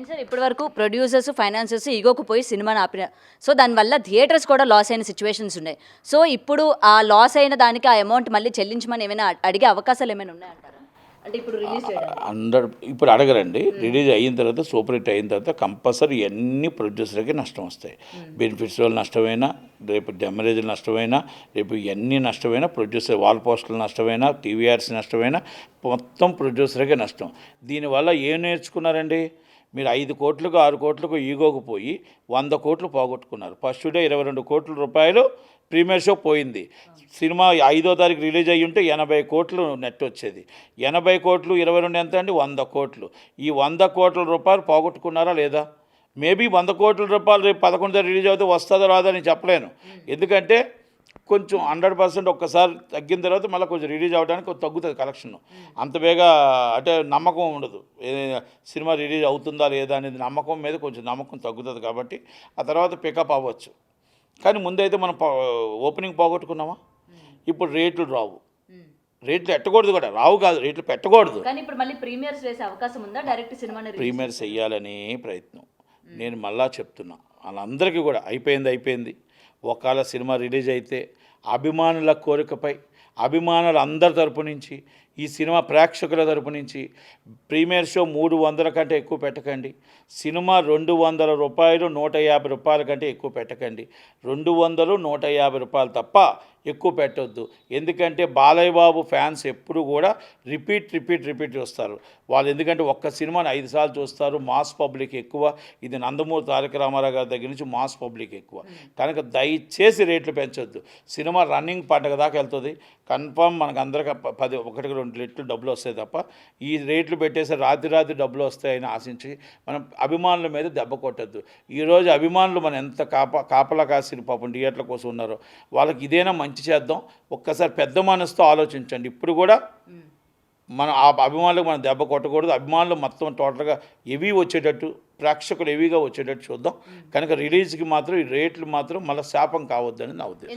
And sir ఇప్పటి వరకు producers financiers ఈగోకు పోయి సినిమాని ఆపిన, సో దానివల్ల థియేటర్స్ కూడా లాస్ అయిన సిచ్యువేషన్స్ ఉన్నాయి. సో ఇప్పుడు ఆ లాస్ అయిన దానికి ఆ అమౌంట్ మళ్ళీ చెల్లించమని ఏమైనా అడిగే అవకాశాలు ఏమైనా ఉన్నాయంటారా? అంటే ఇప్పుడు రిలీజ్ చేయడం ఇప్పుడు అడగరండి. రిలీజ్ అయిన తర్వాత సూపర్ హిట్ అయిన తర్వాత కంపల్సరీ అన్ని ప్రొడ్యూసర్కి నష్టం వస్తాయి. బెనిఫిట్స్ వాళ్ళు నష్టమైనా, రేపు డెమరేజ్లు నష్టమైనా, రేపు ఇవన్నీ నష్టమైనా, ప్రొడ్యూసర్ వాల్ పోస్టులు నష్టమైనా, టీవీఆర్స్ నష్టమైనా, మొత్తం ప్రొడ్యూసర్కే నష్టం. దీనివల్ల ఏం నేర్చుకున్నారండి? మీరు 5 కోట్లకు 6 కోట్లకు ఈగోకు పోయి 100 కోట్లు పోగొట్టుకున్నారు. ఫస్ట్ డే 22 కోట్ల రూపాయలు ప్రీమియర్ షో పోయింది. సినిమా 5వ తారీఖు రిలీజ్ అయ్యి ఉంటే 80 కోట్లు నెట్ వచ్చేది. 80 కోట్లు 22 ఎంత అండి? 100 కోట్లు. ఈ 100 కోట్ల రూపాయలు పోగొట్టుకున్నారా లేదా? మేబీ 100 కోట్ల రూపాయలు రేపు 11 రిలీజ్ అవుతే వస్తుందో రాదో అని చెప్పలేను. ఎందుకంటే కొంచెం 100% ఒక్కసారి తగ్గిన తర్వాత మళ్ళీ కొంచెం రిలీజ్ అవ్వడానికి కొంచెం తగ్గుతుంది కలెక్షన్. అంత బేగా అంటే నమ్మకం ఉండదు. సినిమా రిలీజ్ అవుతుందా లేదా అనేది నమ్మకం మీద కొంచెం నమ్మకం తగ్గుతుంది. కాబట్టి ఆ తర్వాత పికప్ అవ్వచ్చు. కానీ ముందైతే మనం ఓపెనింగ్ పోగొట్టుకున్నామా? ఇప్పుడు రేట్లు రావు. రేట్లు ఎట్టకూడదు కూడా, రావు కాదు, రేట్లు పెట్టకూడదు. కానీ ఇప్పుడు మళ్ళీ ప్రీమియర్స్ వేసే అవకాశం ఉందా? డైరెక్ట్ సినిమాని ప్రీమియర్స్ వేయాలనే ప్రయత్నం నేను మళ్ళా చెప్తున్నా. వాళ్ళందరికీ కూడా అయిపోయింది. ఒకవేళ సినిమా రిలీజ్ అయితే అభిమానుల కోరికపై, అభిమానుల అందరి తరపు నుంచి, ఈ సినిమా ప్రేక్షకుల తరపు నుంచి ప్రీమియర్ షో 300 కంటే ఎక్కువ పెట్టకండి. సినిమా 200 రూపాయలు 150 రూపాయల కంటే ఎక్కువ పెట్టకండి. 200 150 రూపాయలు తప్ప ఎక్కువ పెట్టొద్దు. ఎందుకంటే బాలయ్య బాబు ఫ్యాన్స్ ఎప్పుడు కూడా రిపీట్ చూస్తారు వాళ్ళు. ఎందుకంటే ఒక్క సినిమాని 5 సార్లు చూస్తారు. మాస్ పబ్లిక్ ఎక్కువ. ఇది నందమూరి తారక రామారావు గారి దగ్గర నుంచి మాస్ పబ్లిక్ ఎక్కువ. కనుక దయచేసి రేట్లు పెంచొద్దు. సినిమా రన్నింగ్ పండగ దాకా వెళ్తుంది. కన్ఫామ్ మనకు అందరికీ 1-2 రెట్లు డబ్బులు వస్తాయి తప్ప ఈ రేట్లు పెట్టేసి రాత్రి డబ్బులు వస్తాయని ఆశించి మనం అభిమానుల మీద దెబ్బ కొట్టద్దు. ఈరోజు అభిమానులు మనం ఎంత కాపలా కాసిన పాపం థియేటర్ల కోసం ఉన్నారో వాళ్ళకి ఇదేనా మంచి చేద్దాం. ఒక్కసారి పెద్ద మనసుతో ఆలోచించండి. ఇప్పుడు కూడా మనం ఆ అభిమానులకు మనం దెబ్బ కొట్టకూడదు. అభిమానులు మొత్తం టోటల్గా హెవీ వచ్చేటట్టు, ప్రేక్షకులు హెవీగా వచ్చేటట్టు చూద్దాం. కనుక రిలీజ్కి మాత్రం ఈ రేట్లు మాత్రం మళ్ళీ శాపం కావద్దని నా ఉద్దేశం.